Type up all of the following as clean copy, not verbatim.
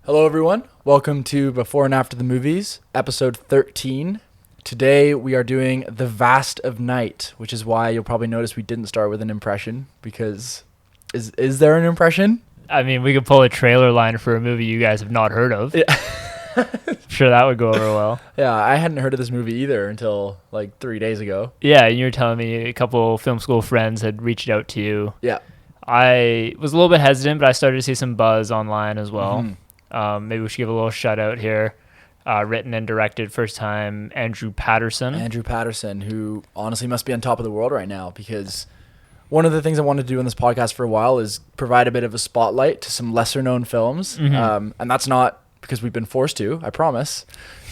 Hello everyone, welcome to Before and After the Movies, episode 13. Today we are doing The Vast of Night, which is why you'll probably notice we didn't start with an impression, because is there an impression? I mean, we could pull a trailer line for a movie you guys have not heard of. Yeah. I'm sure that would go over well. Yeah, I hadn't heard of this movie either until like 3 days ago. Yeah, and you were telling me a couple film school friends had reached out to you. Yeah. I was a little bit hesitant, but I started to see some buzz online as well. Mm-hmm. Maybe we should give a little shout out here. Written and directed first time Andrew Patterson. Andrew Patterson, who honestly must be on top of the world right now, because one of the things I wanted to do in this podcast for a while is provide a bit of a spotlight to some lesser known films. Mm-hmm. And that's not because we've been forced to, I promise.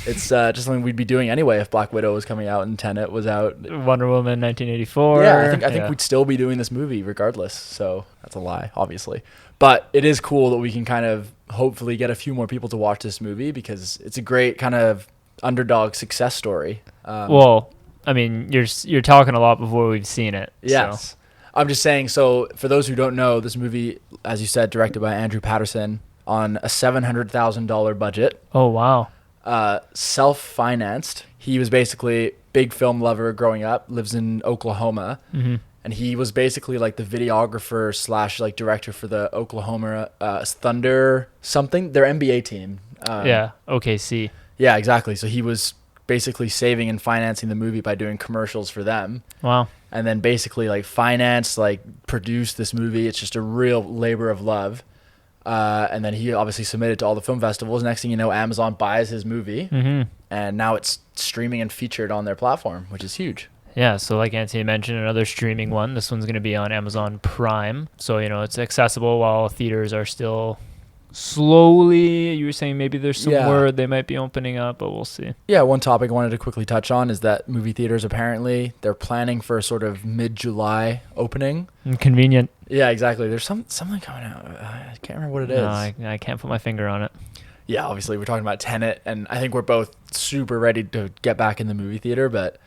It's just something we'd be doing anyway if Black Widow was coming out and Tenet was out. Wonder Woman 1984. Yeah, I think we'd still be doing this movie regardless. So that's a lie, obviously. But it is cool that we can kind of hopefully get a few more people to watch this movie, because it's a great kind of underdog success story. Well, I mean, you're talking a lot before we've seen it. Yes. So. I'm just saying, so for those who don't know, this movie, as you said, directed by Andrew Patterson on a $700,000 budget. Oh, wow. Self-financed. He was basically big film lover growing up, lives in Oklahoma. Mm-hmm. And he was basically like the videographer / like director for the Oklahoma Thunder something, their NBA team. OKC. Yeah, exactly. So he was basically saving and financing the movie by doing commercials for them. Wow. And then basically like financed, like produced this movie. It's just a real labor of love. And then he obviously submitted to all the film festivals. Next thing you know, Amazon buys his movie. Mm-hmm. And now it's streaming and featured on their platform, which is huge. Yeah, so like Anthony mentioned, another streaming one. This one's going to be on Amazon Prime. So, it's accessible while theaters are still slowly, you were saying maybe there's some word they might be opening up, but we'll see. Yeah, one topic I wanted to quickly touch on is that movie theaters, apparently, they're planning for a sort of mid-July opening. Convenient. Yeah, exactly. There's something coming out. I can't remember what it is. No, I can't put my finger on it. Yeah, obviously, we're talking about Tenet, and I think we're both super ready to get back in the movie theater, but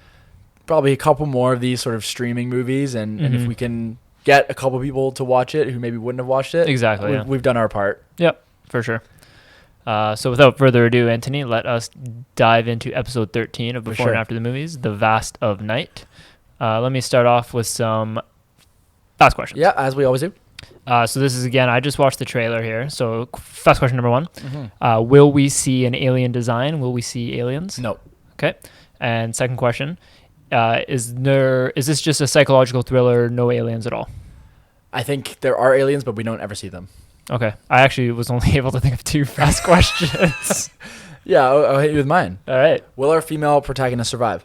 probably a couple more of these sort of streaming movies, and if we can get a couple people to watch it who maybe wouldn't have watched it, exactly, we've done our part. Yep, for sure. So without further ado, Anthony, let us dive into episode 13 of Before and After the Movies, The Vast of Night. Let me start off with some fast questions. Yeah, as we always do. So this is, again, I just watched the trailer here. So fast question number one. Mm-hmm. Will we see an alien design? Will we see aliens? No. Okay. And second question. Is this just a psychological thriller, no aliens at all? I think there are aliens, but we don't ever see them. Okay. I actually was only able to think of two fast questions. Yeah, I'll hit you with mine. All right. Will our female protagonist survive?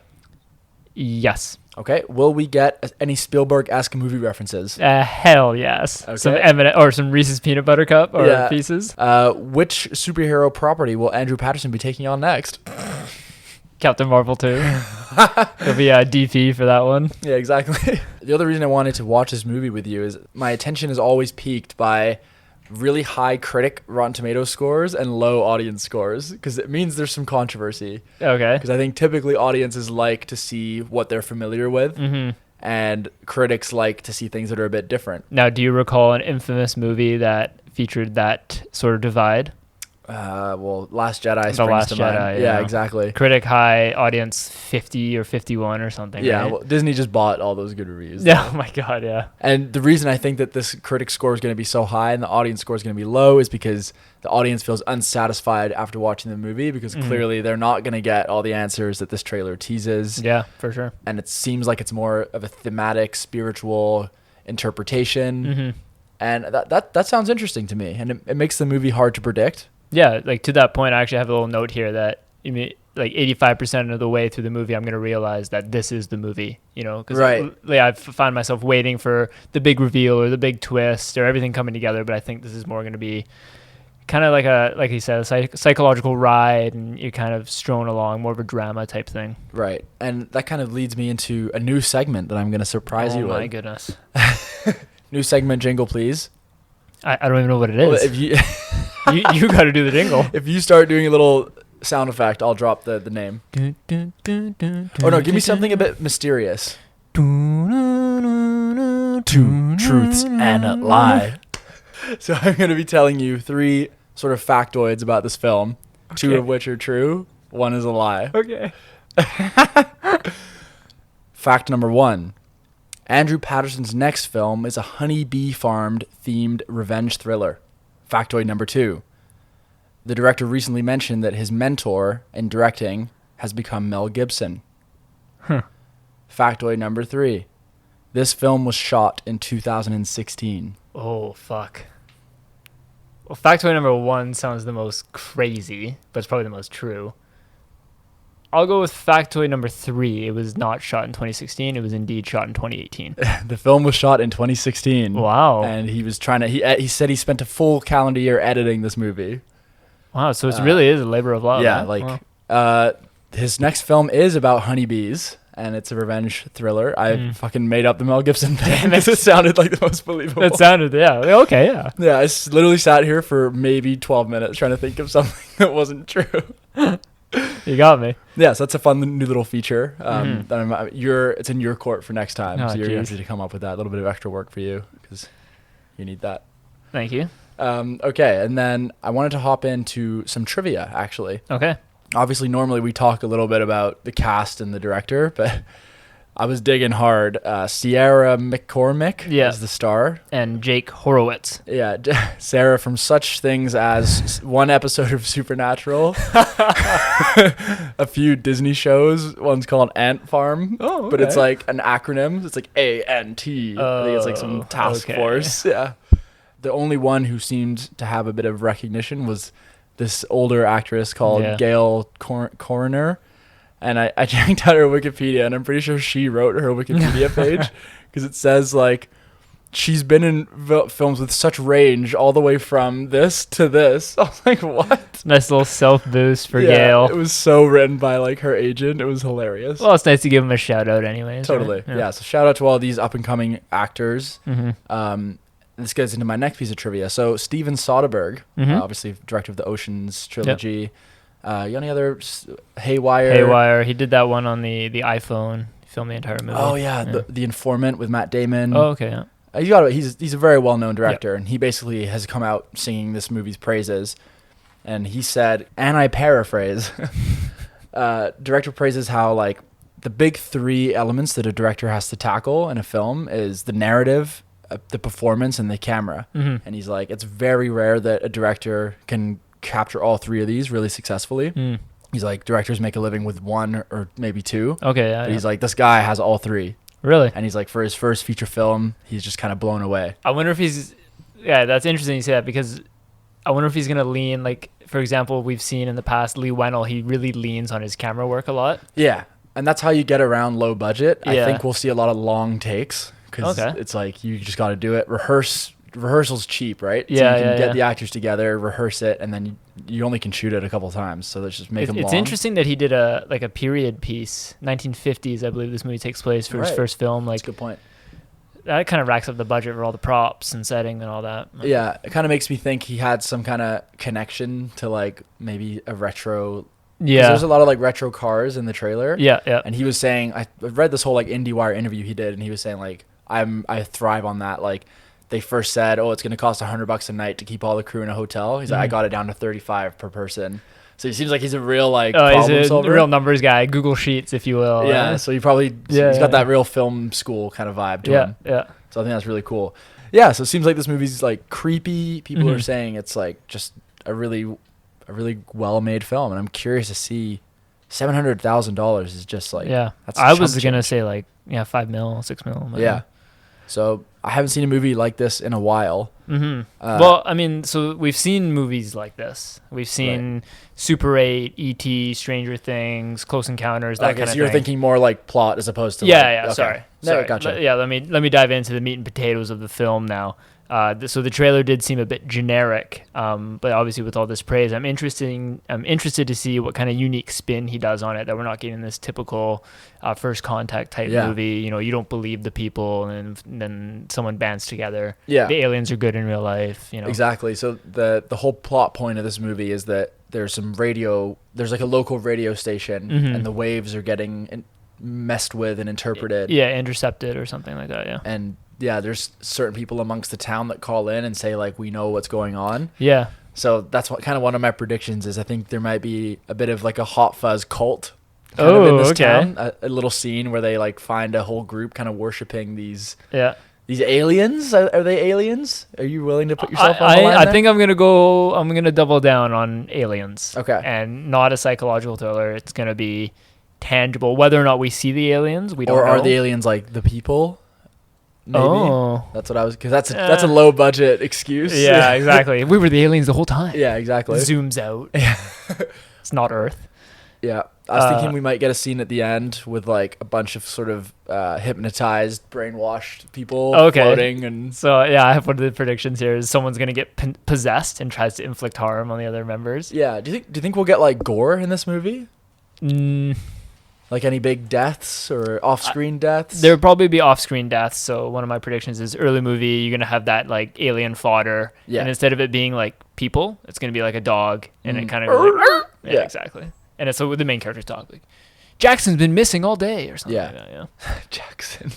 Yes. Okay. Will we get any Spielberg-esque movie references? Hell yes. Okay. Some M&M or some Reese's peanut butter cup or pieces. Which superhero property will Andrew Patterson be taking on next? Captain Marvel 2. There'll be a DP for that one. Yeah, exactly. The other reason I wanted to watch this movie with you is my attention is always piqued by really high critic Rotten Tomatoes scores and low audience scores, because it means there's some controversy. Okay. Because I think typically audiences like to see what they're familiar with, and critics like to see things that are a bit different. Now, do you recall an infamous movie that featured that sort of divide? Last Jedi. The Last Jedi. Yeah, exactly. Critic high, audience 50 or 51 or something. Yeah, right? well, Disney just bought all those good reviews. Yeah, oh my God, yeah. And the reason I think that this critic score is going to be so high and the audience score is going to be low is because the audience feels unsatisfied after watching the movie, because clearly they're not going to get all the answers that this trailer teases. Yeah, for sure. And it seems like it's more of a thematic, spiritual interpretation. And that sounds interesting to me. And it makes the movie hard to predict. Yeah, like to that point, I actually have a little note here that like 85% of the way through the movie, I'm going to realize that this is the movie, because I find myself waiting for the big reveal or the big twist or everything coming together. But I think this is more going to be kind of like you said, a psychological ride, and you're kind of strewn along, more of a drama type thing. Right. And that kind of leads me into a new segment that I'm going to surprise you with. Oh my goodness. New segment jingle, please. I don't even know what it is. Well, if you you got to do the jingle. If you start doing a little sound effect, I'll drop the name. Oh no, give me something a bit mysterious. 2 truths and a lie. So I'm going to be telling you 3 sort of factoids about this film, 2 Okay. of which are true, 1 is a lie. Okay. Fact number 1. Andrew Patterson's next film is a honeybee farmed themed revenge thriller. Factoid number 2. The director recently mentioned that his mentor in directing has become Mel Gibson. Huh. Factoid number 3. This film was shot in 2016. Oh, fuck. Well, factoid number 1 sounds the most crazy, but it's probably the most true. I'll go with factoid number 3. It was not shot in 2016. It was indeed shot in 2018. The film was shot in 2016. Wow. And he was trying to, he said he spent a full calendar year editing this movie. Wow, so it really is a labor of love. Yeah, huh? like, Wow. his next film is about honeybees, and it's a revenge thriller. I fucking made up the Mel Gibson thing because it sounded like the most believable. That sounded, yeah. Okay, yeah. Yeah, I literally sat here for maybe 12 minutes trying to think of something that wasn't true. You got me. Yeah, so that's a fun new little feature. It's in your court for next time, Oh, so you're going geez. to have to come up with that. A little bit of extra work for you because you need that. Thank you. Okay, and then I wanted to hop into some trivia, actually. Okay. Obviously, normally we talk a little bit about the cast and the director, but I was digging hard. Sierra McCormick is the star. And Jake Horowitz. Yeah, Sarah from such things as one episode of Supernatural, a few Disney shows. One's called Ant Farm, but it's like an acronym. It's like ANT. I think it's like some task force. Yeah. The only one who seemed to have a bit of recognition was this older actress called Gail Coroner. And I checked out her Wikipedia, and I'm pretty sure she wrote her Wikipedia page because it says, like, she's been in films with such range all the way from this to this. I was like, what? Nice little self-boost for Gail. It was so written by, like, her agent. It was hilarious. Well, it's nice to give him a shout-out anyways. Totally. Right? Yeah, so shout out to all these up-and-coming actors. Mm-hmm. This goes into my next piece of trivia. So Steven Soderbergh, obviously director of the Ocean's trilogy. Yep. You got any other Haywire? He did that one on the iPhone. He filmed the entire movie. Oh yeah, the Informant with Matt Damon. Oh okay. Yeah. He's a very well-known director, and he basically has come out singing this movie's praises. And he said, and I paraphrase, director praises how, like, the big 3 elements that a director has to tackle in a film is the narrative, the performance, and the camera. And he's like, it's very rare that a director can capture all 3 of these really successfully. He's like, directors make a living with 1 or maybe 2. Okay, yeah. But he's like, this guy has all 3. Really? And he's like, for his first feature film, he's just kind of blown away. I wonder if he's... Yeah, that's interesting you say that, because I wonder if he's going to lean, like, for example, we've seen in the past, Lee Wennell, he really leans on his camera work a lot. Yeah. And that's how you get around low budget. Yeah. I think we'll see a lot of long takes because it's like, you just got to do it. Rehearsal's cheap, right? Yeah, so you can get the actors together, rehearse it, and then you only can shoot it a couple times. So let's just make them long. It's interesting that he did a period piece, 1950s, I believe this movie takes place for his first film. Like, that's a good point. That kind of racks up the budget for all the props and setting and all that. Yeah, it kind of makes me think he had some kind of connection to, like, maybe a retro. Yeah, there's a lot of, like, retro cars in the trailer. Yeah, yeah. And he was saying, I read this whole, like, IndieWire interview he did, and he was saying, like, I thrive on that. Like, they first said, oh, it's going to cost $100 a night to keep all the crew in a hotel. He's like, I got it down to $35 per person. So he seems like he's a real, like, problem solver. He's a real numbers guy, Google Sheets, if you will. Yeah, so he probably he's got that real film school kind of vibe to him. Yeah. So I think that's really cool. Yeah, so it seems like this movie's, like, creepy. People are saying it's, like, just a really well-made film, and I'm curious to see $700,000 is just, like, that's I was gonna say, like, $5 million, $6 million. Yeah. So I haven't seen a movie like this in a while. Well, I mean, so we've seen movies like this. We've seen Super 8, E.T., Stranger Things, Close Encounters, that kind of thing. You're thinking more like plot as opposed to sorry. Gotcha. Yeah, let me dive into the meat and potatoes of the film now. So the trailer did seem a bit generic, but obviously with all this praise, I'm interested to see what kind of unique spin he does on it, that we're not getting this typical First Contact type movie. You know, you don't believe the people, and then someone bands together. Yeah, the aliens are good in real life. You know, exactly. So the whole plot point of this movie is that there's like a local radio station, and the waves are getting messed with and interpreted. Yeah, intercepted or something like that. Yeah, and there's certain people amongst the town that call in and say like, we know what's going on. Yeah. So that's what kind of one of my predictions is. I think there might be a bit of like a Hot Fuzz cult kind of in this town. A little scene where they like find a whole group kind of worshiping these aliens. Are they aliens? Are you willing to put yourself on the line I think I'm gonna double down on aliens. Okay. And not a psychological thriller. It's gonna be tangible. Whether or not we see the aliens, we don't know. Or are the aliens like the people? Maybe. Oh. That's what I was, because that's a low budget excuse. Yeah, exactly. We were the aliens the whole time. Yeah, exactly. Zooms out. It's not Earth. Yeah. I was thinking we might get a scene at the end with like a bunch of sort of hypnotized, brainwashed people floating. And so, yeah, I have one of the predictions here is someone's going to get possessed and tries to inflict harm on the other members. Yeah. Do you think we'll get like gore in this movie? Mm. Like any big deaths or off-screen deaths? There would probably be off-screen deaths. So one of my predictions is early movie, you're going to have that like alien fodder. Yeah. And instead of it being like people, it's going to be like a dog. And it kind of goes like, yeah, exactly. And it's the main character's dog. Like, Jackson's been missing all day or something like that. Yeah. Jackson.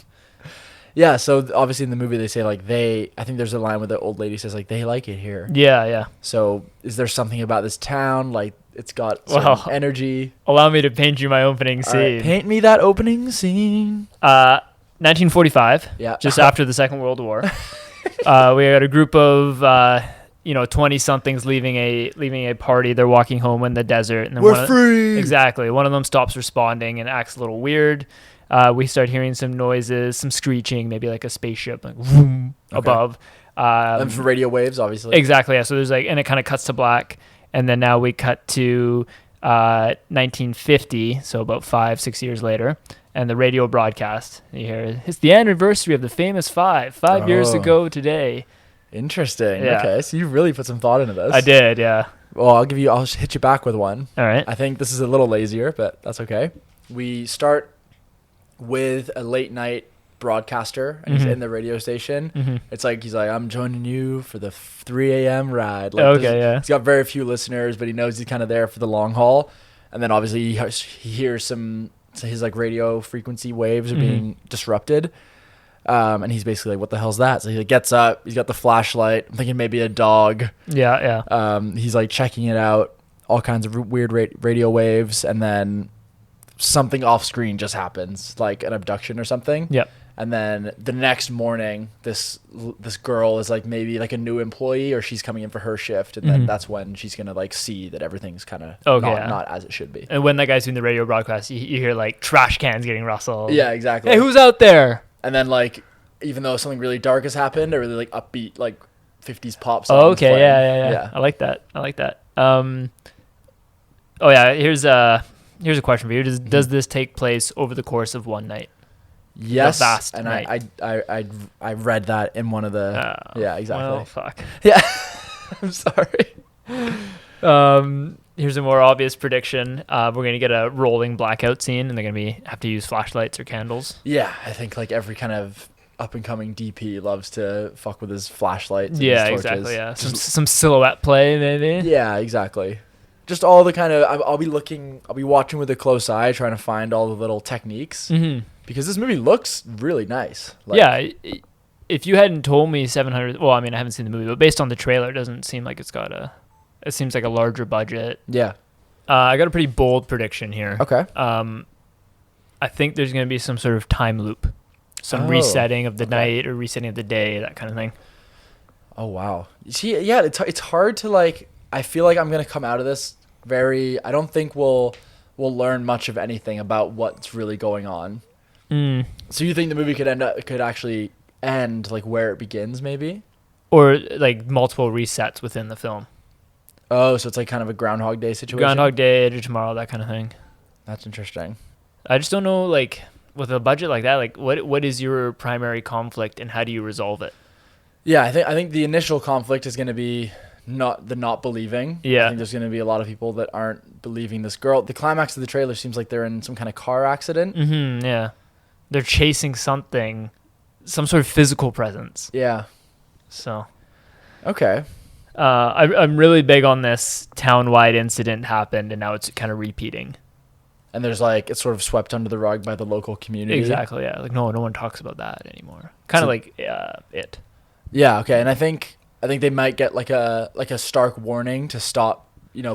Yeah. So obviously in the movie they say like I think there's a line where the old lady says like, they like it here. Yeah. Yeah. So is there something about this town? Like, it's got some energy. Allow me to paint you my opening scene. Right, paint me that opening scene. 1945. Yeah. Just after the Second World War. We had a group of 20-somethings leaving a party. They're walking home in the desert, and then we're free. Exactly. One of them stops responding and acts a little weird. We start hearing some noises, some screeching, maybe like a spaceship like vroom, above. And for radio waves, obviously. Exactly. Yeah. So there's and it kind of cuts to black. And then now we cut to 1950, so about 5-6 years later, and the radio broadcast. You hear, it's the anniversary of the famous five years ago today. Interesting. Yeah. Okay, so you really put some thought into this. I did, yeah. Well, I'll hit you back with one. All right. I think this is a little lazier, but that's okay. We start with a late night broadcaster, and he's in the radio station. It's like he's like, I'm joining you for the 3 a.m. ride. Like, he's got very few listeners, but he knows he's kind of there for the long haul. And then obviously he hears his like radio frequency waves are being disrupted. And he's basically like, what the hell's that? So he gets up, he's got the flashlight. I'm thinking maybe a dog. Yeah. He's like checking it out, all kinds of weird radio waves, and then something off screen just happens, like an abduction or something. Yep. And then the next morning, this girl is like maybe like a new employee, or she's coming in for her shift, and then that's when she's gonna like see that everything's kind of not as it should be. And when that guy's doing the radio broadcast, you hear like trash cans getting rustled. Yeah, exactly. Hey, who's out there? And then like, even though something really dark has happened, a really like upbeat like 50s pop song. Oh, okay, yeah. I like that. Here's a question for you. Does this take place over the course of one night? Yes, and night. I read that in one of the yeah, exactly. Well, fuck. Yeah. I'm sorry. Here's a more obvious prediction. We're gonna get a rolling blackout scene, and they're gonna have to use flashlights or candles. Yeah, I think like every kind of up and coming DP loves to fuck with his flashlights. And yeah, his torches. Exactly. Yeah, some silhouette play maybe. Yeah, exactly. Just all the kind of I'll be watching with a close eye, trying to find all the little techniques. Because this movie looks really nice. Like, yeah, if you hadn't told me 700, well, I mean, I haven't seen the movie, but based on the trailer, it doesn't seem like it seems like a larger budget. Yeah. I got a pretty bold prediction here. Okay. I think there's going to be some sort of time loop, some resetting of the night or resetting of the day, that kind of thing. Oh, wow. See, yeah, it's hard to like, I feel like I'm going to come out of this I don't think we'll learn much of anything about what's really going on. So you think the movie could actually end like where it begins, maybe, or like multiple resets within the film? Oh, so it's like kind of a Groundhog Day situation. Groundhog Day, Edge of Tomorrow, that kind of thing. That's interesting. I just don't know, like with a budget like that, like what is your primary conflict and how do you resolve it? Yeah, I think the initial conflict is going to be not believing. Yeah, I think there's going to be a lot of people that aren't believing this girl. The climax of the trailer seems like they're in some kind of car accident. Yeah. They're chasing something, some sort of physical presence. Yeah. So. Okay. I'm really big on this town-wide incident happened, and now it's kind of repeating. And there's like it's sort of swept under the rug by the local community. Exactly. Yeah. Like no one talks about that anymore. Kind of like it. Yeah. Okay. And I think they might get like a stark warning to stop,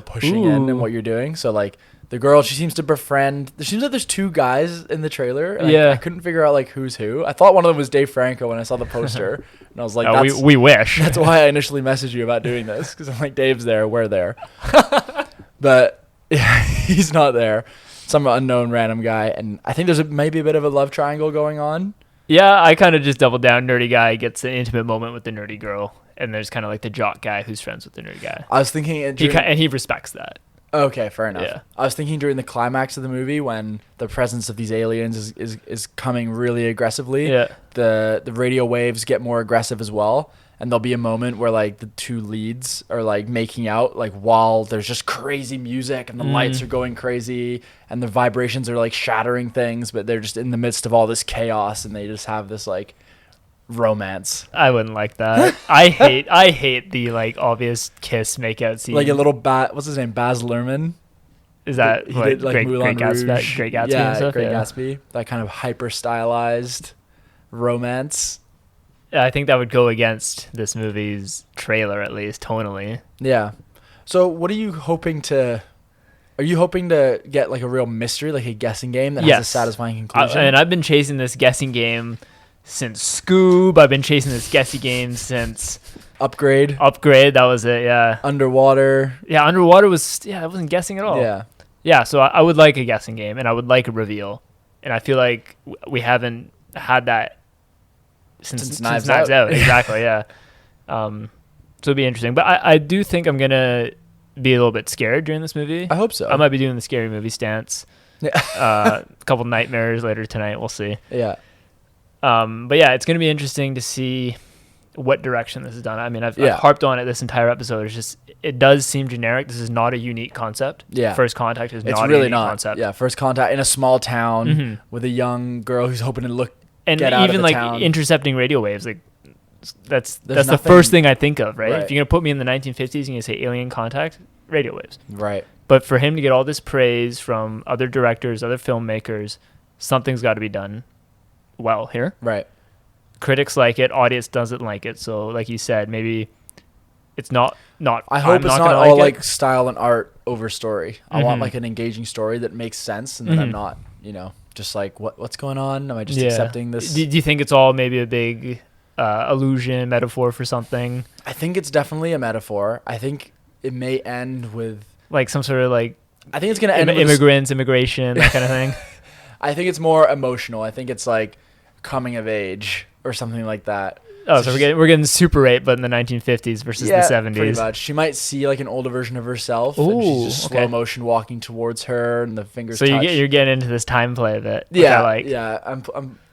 pushing in and what you're doing. So like the girl, she seems to befriend. There seems like there's two guys in the trailer. And I couldn't figure out like who's who. I thought one of them was Dave Franco when I saw the poster, and I was like, we wish. That's why I initially messaged you about doing this, because I'm like, Dave's there, we're there, but yeah, he's not there. Some unknown random guy, and I think there's maybe a bit of a love triangle going on. Yeah, I kind of just doubled down. Nerdy guy gets an intimate moment with the nerdy girl, and there's kind of like the jock guy who's friends with the nerdy guy. I was thinking, and he respects that. Okay, fair enough. Yeah. I was thinking during the climax of the movie when the presence of these aliens is coming really aggressively. Yeah. The radio waves get more aggressive as well, and there'll be a moment where like the two leads are like making out like while there's just crazy music and the lights are going crazy and the vibrations are like shattering things, but they're just in the midst of all this chaos and they just have this like romance. I wouldn't like that. I hate the like obvious kiss makeout scene. Like a little what's his name? Baz Luhrmann. Is that he did, like, Great Moulin Gatsby? Great Gatsby and stuff? Great Gatsby. That kind of hyper stylized romance. Yeah, I think that would go against this movie's trailer, at least tonally. Yeah. So what are you hoping to... Are you hoping to get like a real mystery, like a guessing game that has a satisfying conclusion? And I've been chasing this guessing game since Scoob. I've been chasing this guessing game since... Upgrade, that was it, yeah. Underwater. Yeah, Underwater was... Yeah, I wasn't guessing at all. Yeah. Yeah, so I would like a guessing game, and I would like a reveal. And I feel like we haven't had that since Knives Out. Exactly, yeah. So it'd be interesting. But I do think I'm going to be a little bit scared during this movie. I hope so. I might be doing the scary movie stance. Yeah. A couple nightmares later tonight. We'll see. Yeah. But yeah, it's going to be interesting to see what direction this is done. I mean, I've harped on it this entire episode. It's just, it does seem generic. This is not a unique concept. Yeah. First Contact is it's not really a unique concept. Yeah, First Contact in a small town with a young girl who's hoping to get out of the like town. Intercepting radio waves, like that's the first thing I think of, right? If you're gonna put me in the 1950s and you say alien contact, radio waves. Right. But for him to get all this praise from other directors, other filmmakers, something's got to be done well here. Right. Critics like it, audience doesn't like it. So, like you said, maybe it's not. I hope it's not all like style and art over story. I want like an engaging story that makes sense, and then I'm not, just like what's going on. Am I just accepting this? Do you think it's all maybe a big illusion, metaphor for something? I think it's definitely a metaphor. I think it may end with like some sort of like. I think it's gonna end with immigration, that kind of thing. I think it's more emotional. I think it's like coming of age or something like that. Oh, so we're getting Super 8, but in the 1950s versus the 70s. Pretty much. She might see like an older version of herself. Ooh, and she's just slow motion walking towards her, and the fingers. So you're getting into this time play of it. Yeah,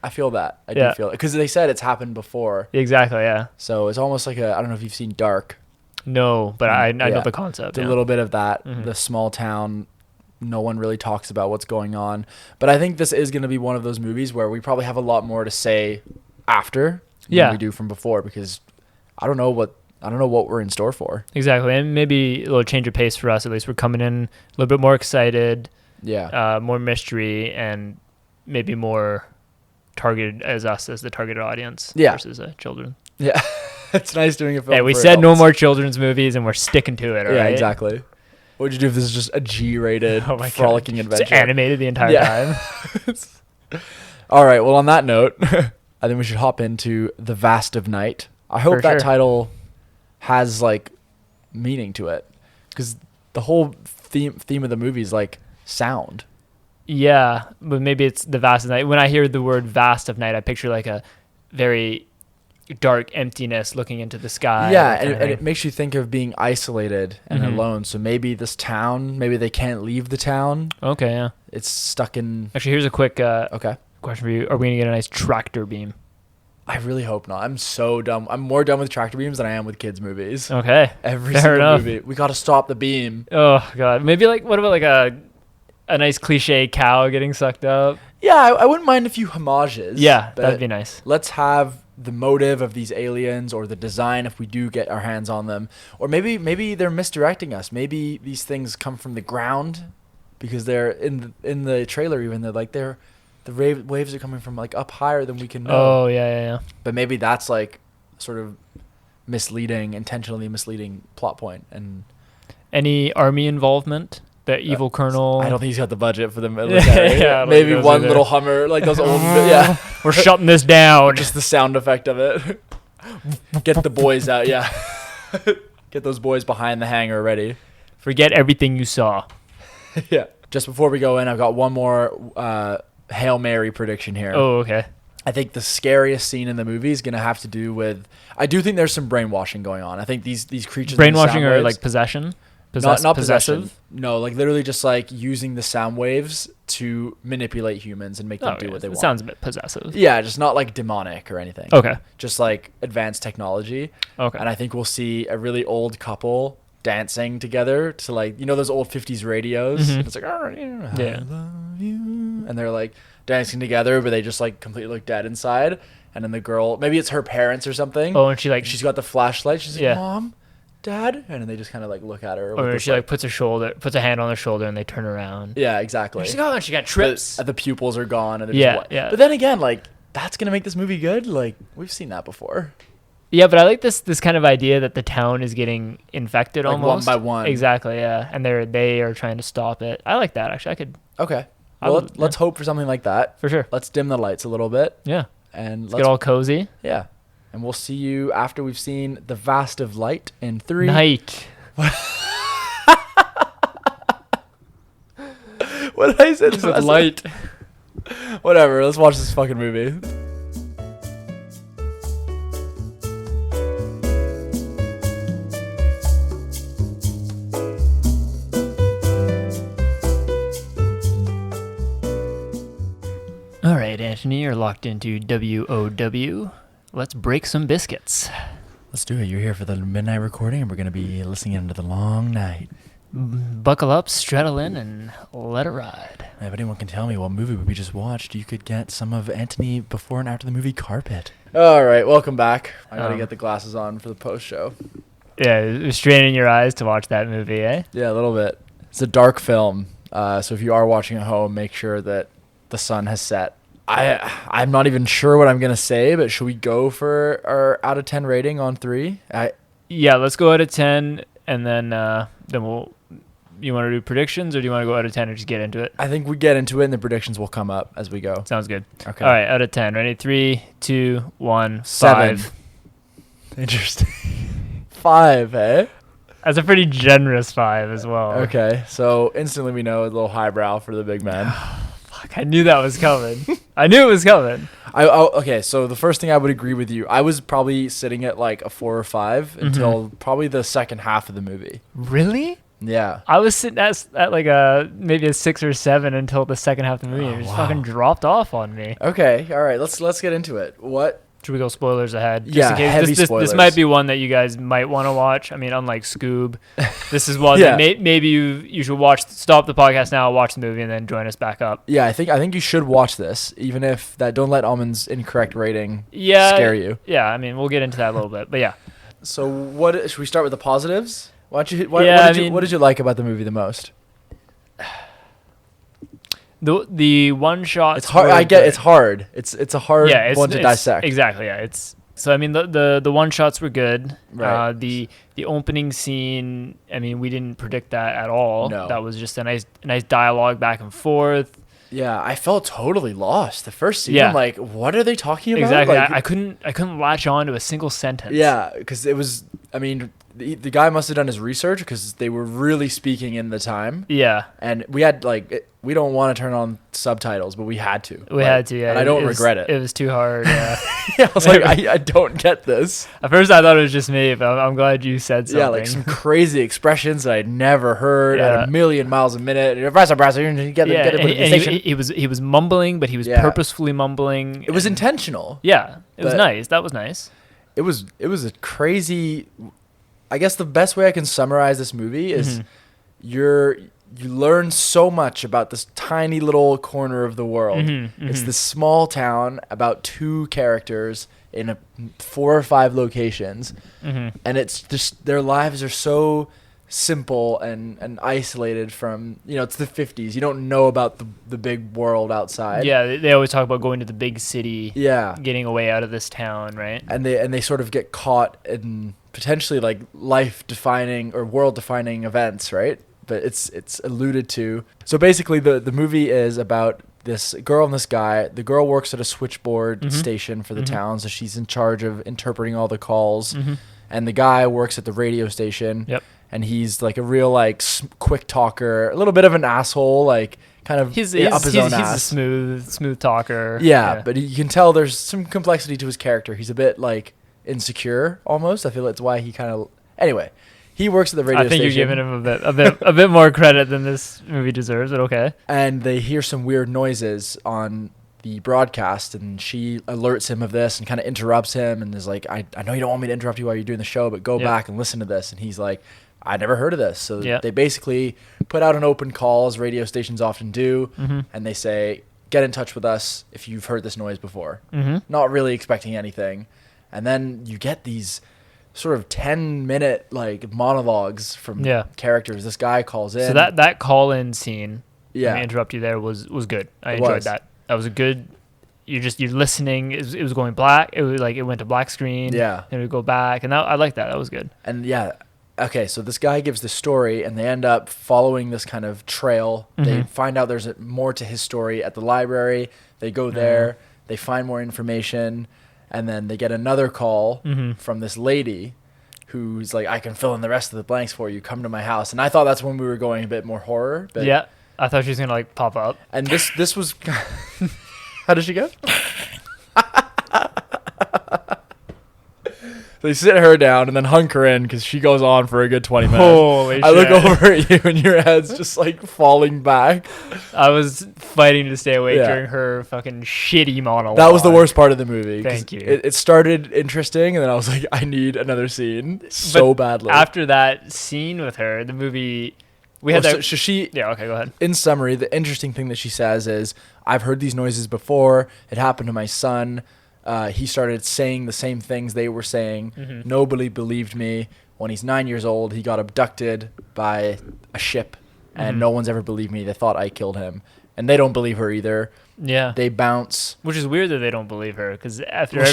I feel that. I do feel it because they said it's happened before. Exactly. Yeah. So it's almost like I don't know if you've seen Dark. No, but I know the concept. A little bit of that. The small town. No one really talks about what's going on, but I think this is going to be one of those movies where we probably have a lot more to say after than we do from before, because I don't know what we're in store for. Exactly, and maybe a little change of pace for us. At least we're coming in a little bit more excited. Yeah. More mystery and maybe more targeted as the targeted audience versus children. Yeah. It's nice doing a film. Hey, we said no more children's movies, and we're sticking to it. All right? Exactly. What would you do if this is just a G-rated frolicking adventure? It's animated the entire time. All right. Well, on that note, I think we should hop into The Vast of Night. I hope that title has like meaning to it, because the whole theme of the movie is like sound. Yeah, but maybe it's The Vast of Night. When I hear the word Vast of Night, I picture like a very dark emptiness looking into the sky. Yeah, and it makes you think of being isolated and alone. So maybe this town, maybe they can't leave the town. Okay, yeah. It's stuck in... Actually, here's a quick question for you. Are we going to get a nice tractor beam? I really hope not. I'm so dumb. I'm more done with tractor beams than I am with kids' movies. Okay. Every single movie. We got to stop the beam. Oh, God. Maybe like, what about like a nice cliche cow getting sucked up? Yeah, I wouldn't mind a few homages. Yeah, that'd be nice. Let's have the motive of these aliens, or the design if we do get our hands on them, or maybe they're misdirecting us. Maybe these things come from the ground because they're in the trailer even they're like the waves are coming from like up higher than we can know. Oh yeah. But maybe that's like sort of intentionally misleading plot point. And any army involvement? The evil colonel. I don't think he's got the budget for the military. Yeah, maybe one little Hummer, like those old. Yeah, we're shutting this down. Just the sound effect of it. Get the boys out. Yeah, get those boys behind the hangar ready. Forget everything you saw. Yeah. Just before we go in, I've got one more Hail Mary prediction here. Oh, okay. I think the scariest scene in the movie is going to have to do with. I do think there's some brainwashing going on. I think these creatures. Brainwashing or like possession. Not possessive. No, like literally just like using the sound waves to manipulate humans and make them do what they want. It sounds a bit possessive. Yeah, just not like demonic or anything. Okay. Just like advanced technology. Okay. And I think we'll see a really old couple dancing together to like, those old 50s radios. Mm-hmm. It's like, I love you. And they're like dancing together, but they just like completely look dead inside. And then the girl, maybe it's her parents or something. Oh, and she's got the flashlight. She's like, Mom, Dad, and then they just kind of like look at her. Or she like puts a hand on their shoulder and they turn around. Yeah, exactly. She's like, oh, and she got trips. But the pupils are gone. And yeah. But then again, like that's gonna make this movie good. Like we've seen that before. Yeah, but I like this kind of idea that the town is getting infected like almost one by one. Exactly. Yeah, and they are trying to stop it. I like that actually. I could. Okay. Well, let's hope for something like that. For sure. Let's dim the lights a little bit. Yeah. And let's get all cozy. Yeah. And we'll see you after we've seen The Vast of Light in 3. Night. What did I say? It's light. Whatever. Let's watch this fucking movie. All right, Anthony, you're locked into WOW. Let's break some biscuits. Let's do it. You're here for the midnight recording, and we're going to be listening into the long night. Buckle up, straddle in, and let it ride. If anyone can tell me what movie we just watched, you could get some of Anthony before and after the movie Carpet. All right, welcome back. I got to get the glasses on for the post-show. Yeah, straining your eyes to watch that movie, eh? Yeah, a little bit. It's a dark film, so if you are watching at home, make sure that the sun has set. I'm not even sure what I'm going to say, but should we go for our out of 10 rating on 3? Yeah, let's go out of 10, and then we'll... You want to do predictions, or do you want to go out of 10 and just get into it? I think we get into it, and the predictions will come up as we go. Sounds good. Okay. All right, out of 10. Ready? 3, 2, 1, 7. 5. Interesting. 5, eh? That's a pretty generous 5 as well. Okay, so instantly we know a little highbrow for the big man. Fuck, I knew that was coming. I knew it was coming. Okay, so the first thing I would agree with you. I was probably sitting at like a 4 or 5 until probably the second half of the movie. Really? Yeah. I was sitting at like maybe a 6 or 7 until the second half of the movie. It just fucking dropped off on me. Okay, all right. Let's get into it. What? Should we go spoilers ahead? Just in case heavy spoilers. This might be one that you guys might want to watch. I mean, unlike Scoob, this is one that maybe you should watch. Stop the podcast now, watch the movie, and then join us back up. Yeah, I think you should watch this, even if that Don't Let Almond's incorrect rating scare you. Yeah, I mean, we'll get into that a little bit, but yeah. So what should we start with the positives? What did you like about the movie the most? The one shot. It's hard. I get it's hard. It's a hard one to dissect. Exactly. Yeah. So I mean the one shots were good. Right. The opening scene. I mean, we didn't predict that at all. No. That was just a nice dialogue back and forth. Yeah, I felt totally lost the first scene. I'm like, what are they talking about? Exactly. Like, I couldn't latch on to a single sentence. Yeah, because it was. I mean, the guy must have done his research because they were really speaking in the time. Yeah. And we had we don't want to turn on subtitles, but we had to. We had to, yeah. And I don't regret it. It was too hard, yeah. Yeah, I was like, I don't get this. At first I thought it was just me, but I'm glad you said something. Yeah, like some crazy expressions that I'd never heard at a million miles a minute. He was mumbling, but he was purposefully mumbling. It was intentional. Yeah, it was nice. That was nice. It was a crazy... I guess the best way I can summarize this movie is you learn so much about this tiny little corner of the world. It's this small town about 2 characters in 4 or 5 locations, and it's just their lives are so simple and isolated from, it's the 50s. You don't know about the big world outside. Yeah, they always talk about going to the big city. Yeah. Getting away out of this town, right? And they sort of get caught in potentially like life-defining or world-defining events, right? But it's alluded to. So basically the movie is about this girl and this guy. The girl works at a switchboard station for the town, so she's in charge of interpreting all the calls. And the guy works at the radio station. Yep. And he's like a real like quick talker, a little bit of an asshole, like kind of up his own ass. He's a smooth talker. Yeah, but you can tell there's some complexity to his character. He's a bit like insecure almost. I feel that's why he kind of. Anyway, he works at the radio station. I think you're giving him a bit more credit than this movie deserves, but okay. And they hear some weird noises on the broadcast, and she alerts him of this and kind of interrupts him and is like, I know you don't want me to interrupt you while you're doing the show, but go back and listen to this. And he's like, I never heard of this. So they basically put out an open call, as radio stations often do, and they say, get in touch with us if you've heard this noise before. Not really expecting anything. And then you get these sort of 10-minute like monologues from characters. This guy calls in. So that call-in scene, let me interrupt you there, was good. I enjoyed that. That was a good. You're listening. It was going black. It was like it went to black screen. Yeah. Then it would go back, and I like that. That was good. And okay. So this guy gives the story, and they end up following this kind of trail. They find out there's more to his story at the library. They go there. They find more information, and then they get another call from this lady, who's like, I can fill in the rest of the blanks for you. Come to my house. And I thought that's when we were going a bit more horror. But yeah. I thought she was gonna like pop up. And this was. How does she go? They sit her down and then hunker in because she goes on for a good 20 minutes. Holy shit. I look over at you and your head's just like falling back. I was fighting to stay awake during her fucking shitty monologue. That was the worst part of the movie. Thank you. It started interesting and then I was like, I need another scene so badly. After that scene with her, the movie... Yeah, okay, go ahead. In summary, the interesting thing that she says is, I've heard these noises before. It happened to my son. He started saying the same things they were saying. Nobody believed me. When he's 9 years old, he got abducted by a ship, and no one's ever believed me. They thought I killed him. And they don't believe her either. Yeah. They bounce. Which is weird that they don't believe her, because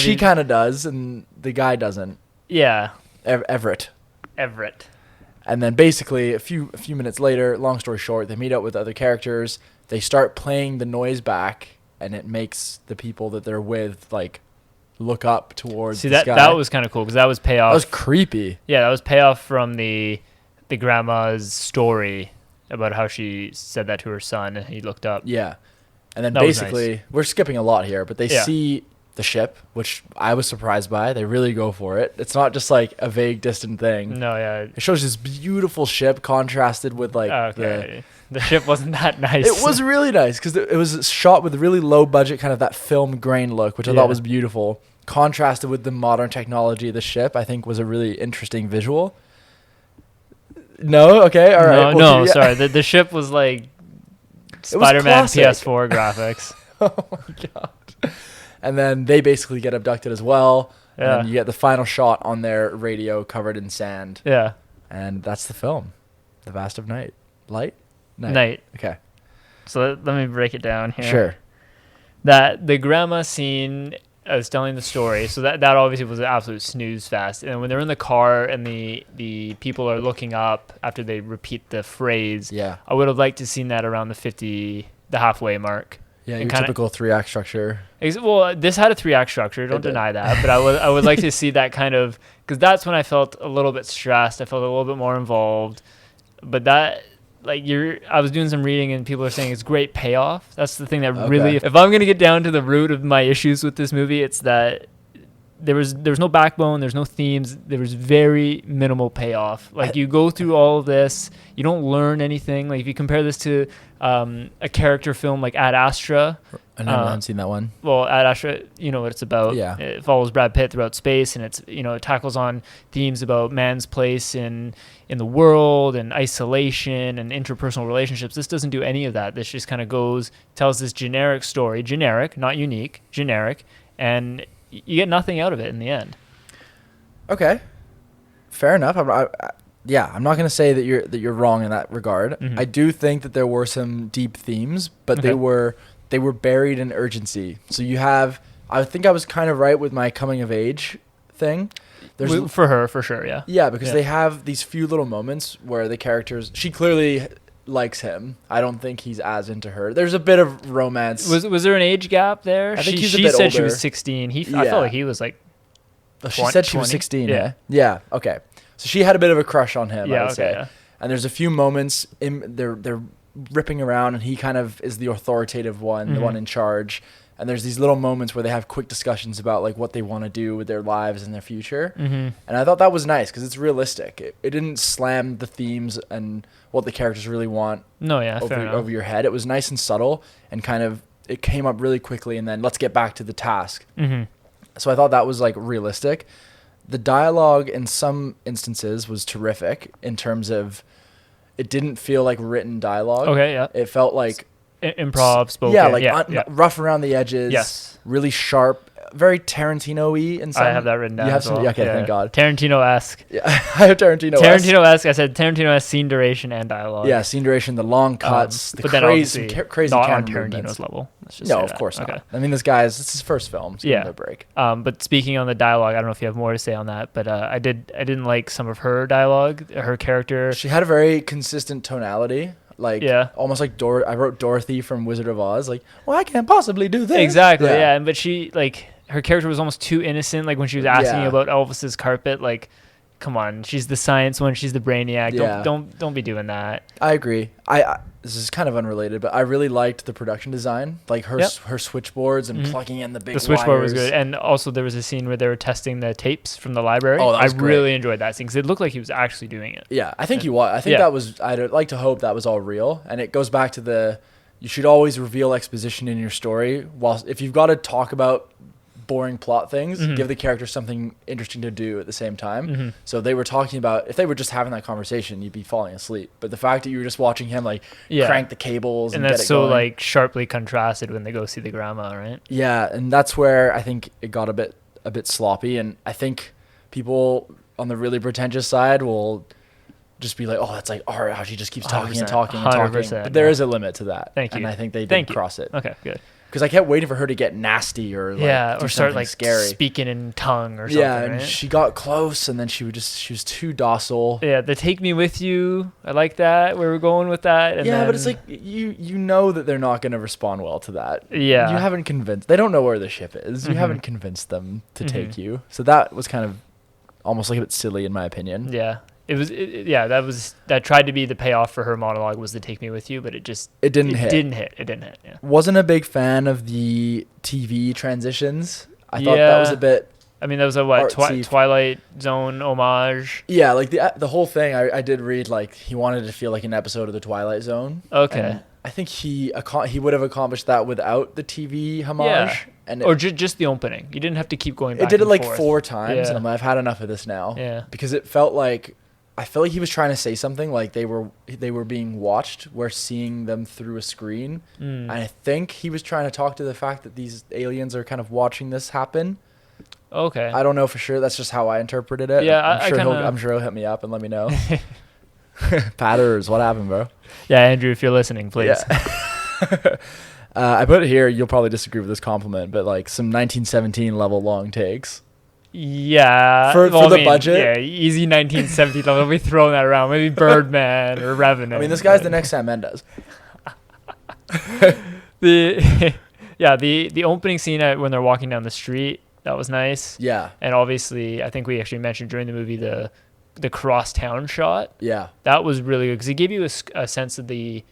she kind of does, and the guy doesn't. Yeah. Everett. And then basically a few minutes later, long story short, they meet up with other characters. They start playing the noise back, and it makes the people that they're with like look up towards this guy. That was kind of cool because that was payoff. That was creepy. Yeah, that was payoff from the grandma's story about how she said that to her son, and he looked up. Yeah, and then basically we're skipping a lot here, but they see the ship, which I was surprised by. They really go for it. It's not just like a vague, distant thing. No, yeah. It shows this beautiful ship contrasted with like the ship wasn't that nice. It was really nice because it was shot with really low budget, kind of that film grain look, which I thought was beautiful. Contrasted with the modern technology of the ship, I think was a really interesting visual. No, okay, all right. Sorry. The ship was like Spider-Man PS4 graphics. Oh my god. And then they basically get abducted as well. Yeah. And then you get the final shot on their radio covered in sand. Yeah. And that's the film. The Vast of Night. Night. Okay. So let me break it down here. Sure. That the grandma scene is telling the story. So that obviously was an absolute snooze fest. And when they're in the car and the people are looking up after they repeat the phrase, I would have liked to seen that around the halfway mark. Yeah, your typical 3-act structure. Well, this had a 3-act structure. Don't deny that. But I would like to see that kind of, because that's when I felt a little bit stressed. I felt a little bit more involved. But that, like, I was doing some reading and people are saying it's great payoff. That's the thing that really, if I'm going to get down to the root of my issues with this movie, it's that there was no backbone, there's no themes, there was very minimal payoff. Like, you go through all of this, you don't learn anything. Like, if you compare this to a character film like Ad Astra. I haven't seen that one. Well, Ad Astra, you know what it's about. Yeah. It follows Brad Pitt throughout space, and it's, it tackles on themes about man's place in the world and isolation and interpersonal relationships. This doesn't do any of that. This just kind of tells this generic story, generic, not unique, generic, and you get nothing out of it in the end. Okay, fair enough. yeah, I'm not gonna say that you're wrong in that regard. Mm-hmm. I do think that there were some deep themes, but they were buried in urgency. So I think I was kind of right with my coming of age thing. For her, for sure, yeah. Yeah, because they have these few little moments where the characters, she clearly likes him. I don't think he's as into her. There's a bit of romance. Was there an age gap there? I think she said older. She older. was 16. I felt like he was like. She said she was 16. Yeah. Yeah. Okay. So she had a bit of a crush on him. Yeah. I would say. Yeah. And there's a few moments they're ripping around, and he kind of is the authoritative one, the one in charge. And there's these little moments where they have quick discussions about like what they want to do with their lives and their future. Mm-hmm. And I thought that was nice because it's realistic. It didn't slam the themes and what the characters really want. No, yeah, over your head. It was nice and subtle, and kind of it came up really quickly. And then let's get back to the task. Mm-hmm. So I thought that was like realistic. The dialogue in some instances was terrific in terms of it didn't feel like written dialogue. Okay, yeah. It felt like improv spoken. Yeah, like rough around the edges. Yes. Really sharp. Very Tarantino-y in some. I have that written down. You have as well. Okay, thank God. Tarantino-esque. Yeah, I have Tarantino-esque. Tarantino-esque. I said Tarantino-esque scene duration and dialogue. Yeah, scene duration, the long cuts, the crazy not camera on Tarantino's movements. level. No, of course not. Okay. I mean, this is his first film. So give him a break. But speaking on the dialogue, I don't know if you have more to say on that, but I didn't like some of her dialogue, her character. She had a very consistent tonality. Like, almost like I wrote Dorothy from Wizard of Oz. Like, well, I can't possibly do this. Exactly, yeah. But she, like, her character was almost too innocent. Like, when she was asking about Elvis's carpet, like, come on, she's the science one, she's the brainiac. Yeah. Don't be doing that. I agree. This is kind of unrelated, but I really liked the production design, like her switchboards and plugging in the big wires. The switchboard was good, and also there was a scene where they were testing the tapes from the library. Oh, that was great. Really enjoyed that scene because it looked like he was actually doing it. Yeah, I think he was. I think that was. I'd like to hope that was all real, and it goes back to you should always reveal exposition in your story. If you've got to talk about boring plot things, give the character something interesting to do at the same time. So they were talking about, if they were just having that conversation, you'd be falling asleep. But the fact that you were just watching him like crank the cables and that's get it so going, like sharply contrasted when they go see the grandma, right? Yeah, and that's where I think it got a bit sloppy. And I think people on the really pretentious side will just be like, oh, that's like art, how she just keeps talking and talking and talking. But there is a limit to that. Thank you. And I think they did cross it. Okay, good. Because I kept waiting for her to get nasty or like or start like scary. Speaking in tongue or something. Yeah, and right? she got close, and then she was too docile. Yeah, the take me with you. I like that. Where we're going with that. And but it's like you know that they're not going to respond well to that. Yeah, you haven't convinced. They don't know where the ship is. You haven't convinced them to take you. So that was kind of almost like a bit silly in my opinion. Yeah. That tried to be the payoff for her monologue was to take me with you, but it didn't hit. Yeah. Wasn't a big fan of the TV transitions. I thought that was a bit. I mean, that was a Twilight Zone homage. Yeah, like the whole thing. I did read like he wanted to feel like an episode of the Twilight Zone. Okay. And I think he would have accomplished that without the TV homage. Yeah. Or just the opening. You didn't have to keep going back. It did it like forth. 4 times, and I've had enough of this now. Yeah. Because it felt like. I feel like he was trying to say something like they were being watched. We're seeing them through a screen. And I think he was trying to talk to the fact that these aliens are kind of watching this happen. Okay. I don't know for sure. That's just how I interpreted it. Yeah, I'm sure he'll hit me up and let me know. Patters, what happened, bro? Yeah, Andrew, if you're listening, please. Yeah. I put it here. You'll probably disagree with this compliment, but like some 1917 level long takes. Yeah, for the budget. Yeah, easy 1970. We'll be throwing that around. Maybe Birdman or Revenant. I mean, this guy's the next Sam Mendes. The opening scene when they're walking down the street, that was nice. Yeah, and obviously, I think we actually mentioned during the movie the crosstown shot. Yeah, that was really good because it gave you a sense of the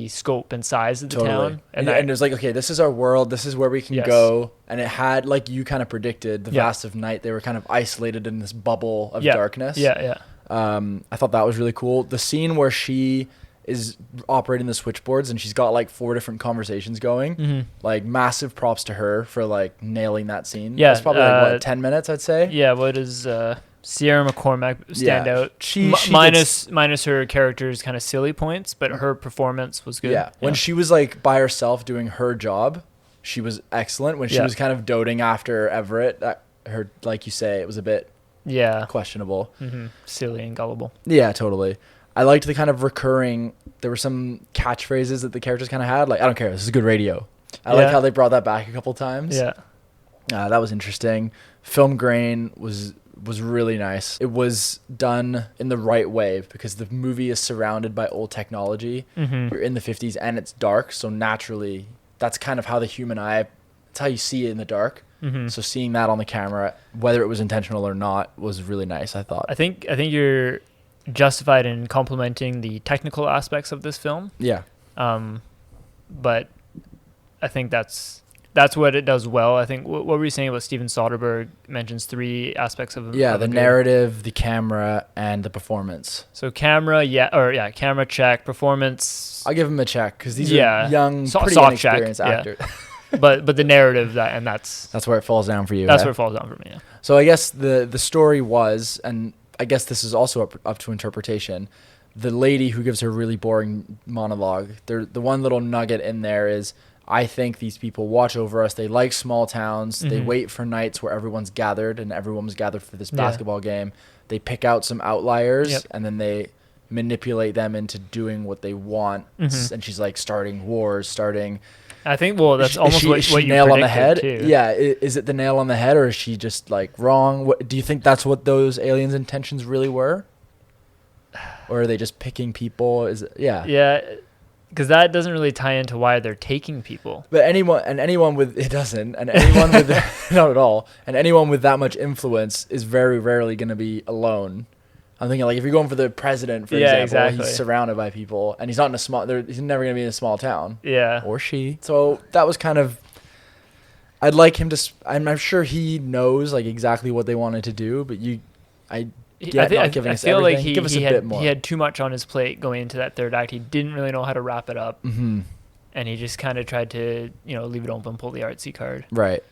scope and size of the town. And it was like, okay, this is our world. This is where we can go. And it had, like you kind of predicted, the vast of night. They were kind of isolated in this bubble of darkness. Yeah. I thought that was really cool. The scene where she is operating the switchboards and she's got like 4 different conversations going. Like massive props to her for like nailing that scene. Yeah. It's probably like 10 minutes, I'd say. Yeah. What does Sierra McCormack stand out? She minus her character's kind of silly points, but her performance was good. Yeah. When she was like by herself doing her job, she was excellent. When she was kind of doting after Everett, her, like you say, it was a bit questionable. Silly and gullible. Yeah, totally. I liked the kind of recurring, there were some catchphrases that the characters kind of had, like, I don't care, this is good radio. I like how they brought that back a couple times. Yeah. That was interesting. Film grain was really nice. It was done in the right way because the movie is surrounded by old technology. You're in the 50s and it's dark, so naturally that's kind of how the human eye, that's how you see it in the dark. So seeing that on the camera, whether it was intentional or not, was really nice, I thought. I think you're justified in complimenting the technical aspects of this film. Yeah. But I think that's what it does well. I think what were you saying about Steven Soderbergh mentions 3 aspects of the narrative, the camera, and the performance. So camera, camera check, performance. I'll give him a check because these are young, pretty soft inexperienced actors. but the narrative that's where it falls down for you. That's where it falls down for me. Yeah. So I guess the story was, and I guess this is also up to interpretation. The lady who gives her really boring monologue, the one little nugget in there is, I think these people watch over us. They like small towns. They wait for nights where everyone's gathered and everyone's gathered for this basketball game. They pick out some outliers and then they manipulate them into doing what they want. And she's like starting wars, I think, that's almost what you nail on the head. Too. Yeah, is it the nail on the head, or is she just like wrong? Do you think that's what those aliens' intentions really were, or are they just picking people? Yeah, because that doesn't really tie into why they're taking people. But anyone with it doesn't, and anyone with not at all, and anyone with that much influence is very rarely going to be alone. I'm thinking, like, if you're going for the president, for example, he's surrounded by people, and he's not in a small. He's never going to be in a small town. Yeah, or she. So that was kind of. I'd like him to. I'm sure he knows like exactly what they wanted to do, but I feel like he had too much on his plate going into that third act. He didn't really know how to wrap it up, and he just kind of tried to leave it open, pull the artsy card. Right.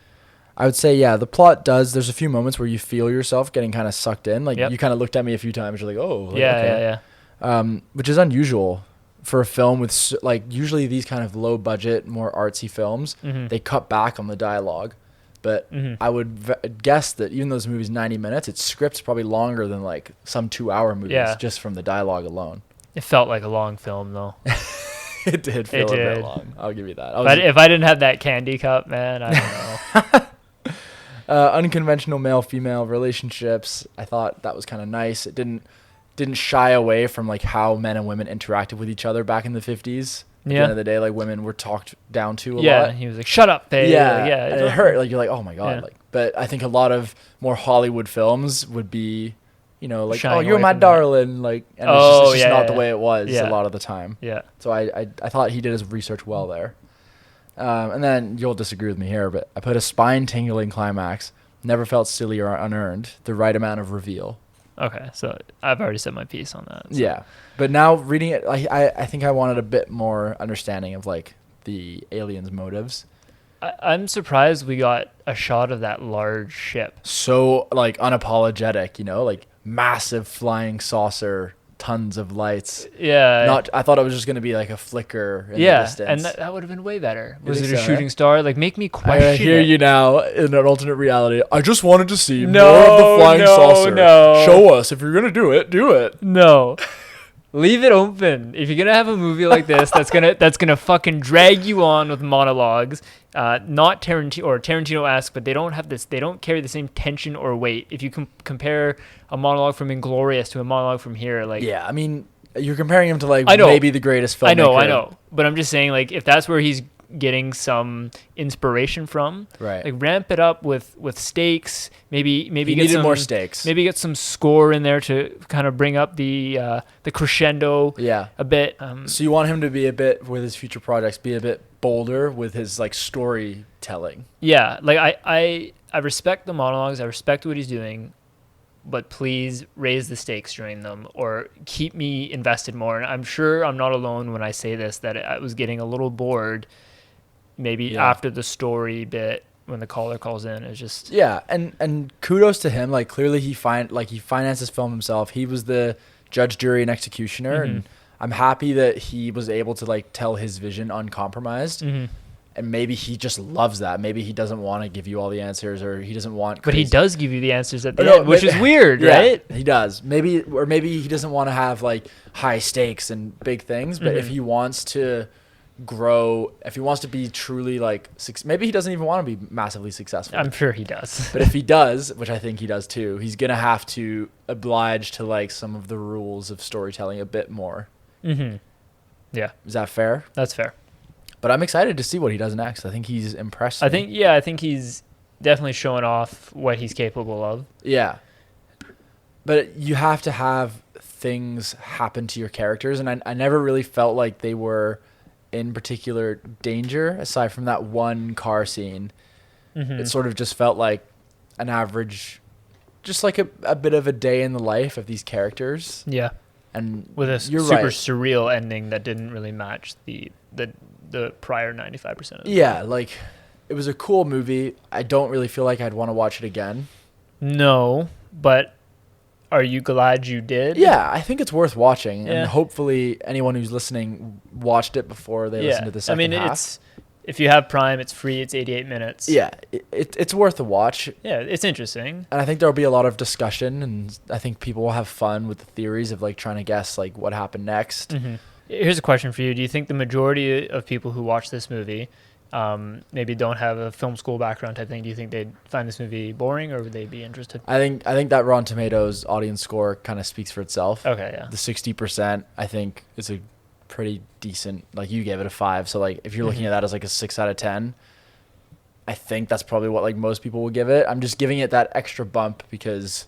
I would say, the plot does. There's a few moments where you feel yourself getting kind of sucked in. Like, you kind of looked at me a few times. You're like, oh. Like, okay. Which is unusual for a film with, like, usually these kind of low-budget, more artsy films, they cut back on the dialogue. But I would guess that even though this movie's 90 minutes, its script's probably longer than, like, some 2-hour movies just from the dialogue alone. It felt like a long film, though. It did feel a bit long. I'll give you that. But if I didn't have that candy cup, man, I don't know. Unconventional male-female relationships, I thought that was kind of nice. It didn't shy away from like how men and women interacted with each other back in the 50s. At the end of the day, like, women were talked down to a lot. Yeah, he was like, "Shut up, babe." Yeah, and it hurt. Like, you're like, "Oh my god!" Like, but I think a lot of more Hollywood films would be, like, "Oh, you're my darling," like, and it's just not the way it was a lot of the time. Yeah. So I thought he did his research well there. And then you'll disagree with me here, but I put a spine-tingling climax. Never felt silly or unearned. The right amount of reveal. Okay, so I've already said my piece on that. So. Yeah, but now reading it, I think I wanted a bit more understanding of like the aliens' motives. I'm surprised we got a shot of that large ship. So like unapologetic, like massive flying saucer. Tons of lights. Yeah. I thought it was just going to be like a flicker in the distance. And that would have been way better. Was it a shooting star? Like, make me question I hear you now in an alternate reality. I just wanted to see more of the flying saucer. No. Show us. If you're going to do it. No. Leave it open. If you're gonna have a movie like this, that's gonna fucking drag you on with monologues, not Tarantino-esque, but they don't have this. They don't carry the same tension or weight. If you compare a monologue from Inglourious to a monologue from here, like I mean, you're comparing him to like maybe the greatest filmmaker. I know, but I'm just saying, like, if that's where he's getting some inspiration from, right? Like, ramp it up with stakes. Maybe get some more stakes. Maybe get some score in there to kind of bring up the crescendo. A bit. So you want him to be a bit with his future projects, be a bit bolder with his like storytelling. Yeah, like I respect the monologues. I respect what he's doing. But please raise the stakes during them or keep me invested more. And I'm sure I'm not alone when I say this, that I was getting a little bored maybe after the story bit when the caller calls in. It's just... Yeah, and kudos to him. Like, clearly he financed this film himself. He was the judge, jury, and executioner. And I'm happy that he was able to, like, tell his vision uncompromised. And maybe he just loves that. Maybe he doesn't want to give you all the answers, or he doesn't want But he does give you the answers at the no, end, which maybe, is weird, yeah, right? He does. Maybe he doesn't want to have like high stakes and big things, but if he wants to grow, if he wants to be truly like, maybe he doesn't even want to be massively successful. I'm sure he does. But if he does, which I think he does too, he's going to have to oblige to like some of the rules of storytelling a bit more. Yeah. Is that fair? That's fair. But I'm excited to see what he does next. I think he's impressed me. I think he's definitely showing off what he's capable of. Yeah. But you have to have things happen to your characters, and I never really felt like they were in particular danger, aside from that one car scene. It sort of just felt like an average, just like a bit of a day in the life of these characters. Yeah. And with a super surreal ending that didn't really match the prior 95% of it. Yeah, like it was a cool movie. I don't really feel like I'd want to watch it again. No, but are you glad you did? Yeah, I think it's worth watching, and hopefully anyone who's listening watched it before they listen to the second half. If you have Prime, it's free. It's 88 minutes. Yeah, it's worth a watch. Yeah, it's interesting. And I think there'll be a lot of discussion, and I think people will have fun with the theories of like trying to guess like what happened next. Here's a question for you. Do you think the majority of people who watch this movie maybe don't have a film school background type thing? Do you think they'd find this movie boring, or would they be interested? I think that Rotten Tomatoes audience score kind of speaks for itself. Okay, yeah. The 60%, I think, is a pretty decent, like you gave it a 5, so like if you're looking at that as like a 6 out of 10, I think that's probably what like most people will give it. I'm just giving it that extra bump because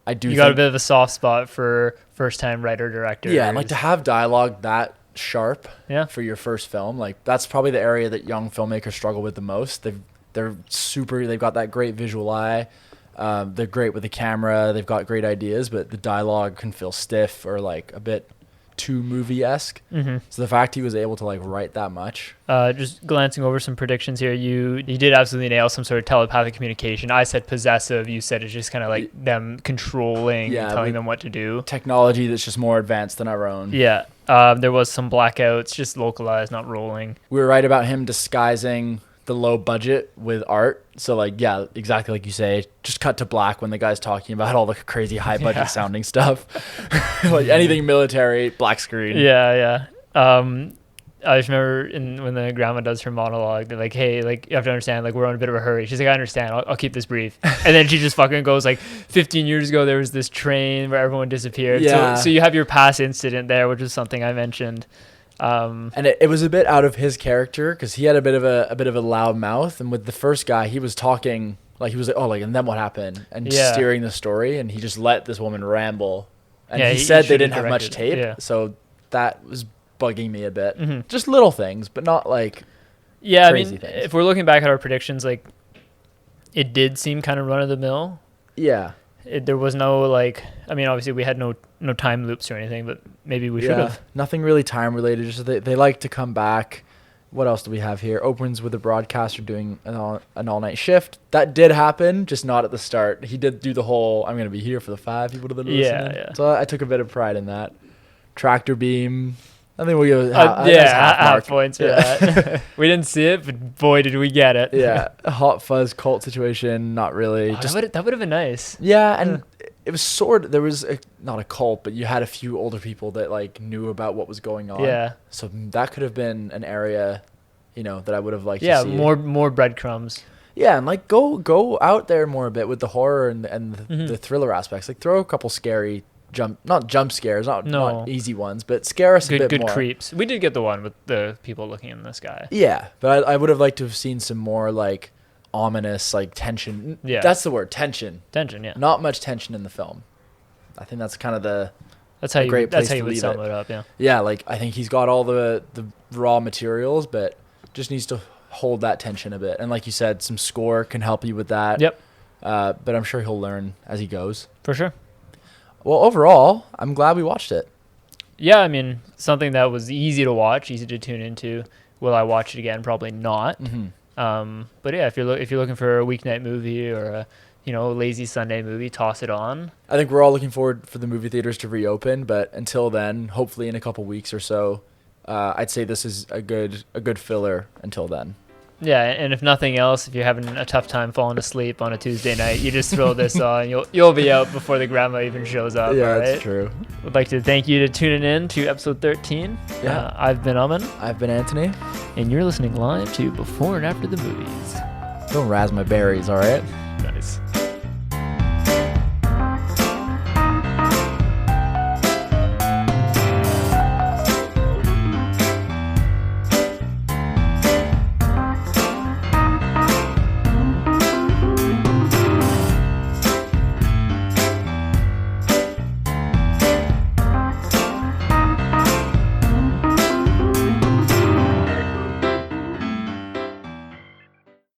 I do. You got a bit of a soft spot for first time writer directors. Yeah, and like to have dialogue that sharp for your first film, like that's probably the area that young filmmakers struggle with the most. They've got that great visual eye. They're great with the camera. They've got great ideas, but the dialogue can feel stiff or like a bit too movie-esque. So the fact he was able to like write that much. Just glancing over some predictions here, you did absolutely nail some sort of telepathic communication. I said possessive. You said it's just kind of like them controlling, telling them what to do. Technology that's just more advanced than our own. Yeah. There was some blackouts, just localized, not rolling. We were right about him disguising the low budget with art. So like, yeah, exactly like you say, just cut to black when the guy's talking about all the crazy high budget sounding stuff. Like anything military, black screen. Yeah. I just remember when the grandma does her monologue, they're like, hey, like you have to understand, like we're on a bit of a hurry. She's like, I understand. I'll keep this brief. And then she just fucking goes like, 15 years ago, there was this train where everyone disappeared. Yeah. So you have your past incident there, which is something I mentioned. And it was a bit out of his character because he had a bit of a loud mouth, and with the first guy he was talking like he was like, oh, like, and then what happened, and steering the story, and he just let this woman ramble, and he said they didn't have much tape, so that was bugging me a bit. Just little things, but not like crazy things. If we're looking back at our predictions, like it did seem kind of run of the mill. There was no like, I mean, obviously we had no time loops or anything, but maybe we should have. Nothing really time related. Just they like to come back. What else do we have here? Opens with the broadcaster doing an all night shift. That did happen, just not at the start. He did do the whole I'm gonna be here for the 5 people that are listening. Yeah. So I took a bit of pride in that. Tractor beam. I think we'll give half points for that. We didn't see it, but boy, did we get it. A Hot Fuzz cult situation, not really. That would have been nice. Yeah, and it was there was not a cult, but you had a few older people that like knew about what was going on. Yeah. So that could have been an area, that I would have liked to see. Yeah, more breadcrumbs. Yeah, and like go out there more a bit with the horror and the thriller aspects. Like throw a couple scary not jump scares, not easy ones, but scare us a bit more. Good creeps. We did get the one with the people looking in the sky. Yeah, but I would have liked to have seen some more like ominous, like tension. Yeah, that's the word, tension. Tension, yeah. Not much tension in the film. I think that's kind of that's how you would sum it up. Yeah. Yeah, like I think he's got all the raw materials, but just needs to hold that tension a bit. And like you said, some score can help you with that. Yep. But I'm sure he'll learn as he goes. For sure. Well, overall, I'm glad we watched it. Yeah, I mean, something that was easy to watch, easy to tune into. Will I watch it again? Probably not. But yeah, if you're looking for a weeknight movie or a lazy Sunday movie, toss it on. I think we're all looking forward for the movie theaters to reopen, but until then, hopefully in a couple weeks or so, I'd say this is a good filler until then. Yeah, and if nothing else, if you're having a tough time falling asleep on a Tuesday night, you just throw this on. You'll be out before the grandma even shows up. Yeah, right? that's true. Would like to thank you to tuning in to episode 13. Yeah. I've been Aman. I've been Anthony. And you're listening live to Before and After the Movies. Don't razz my berries, all right?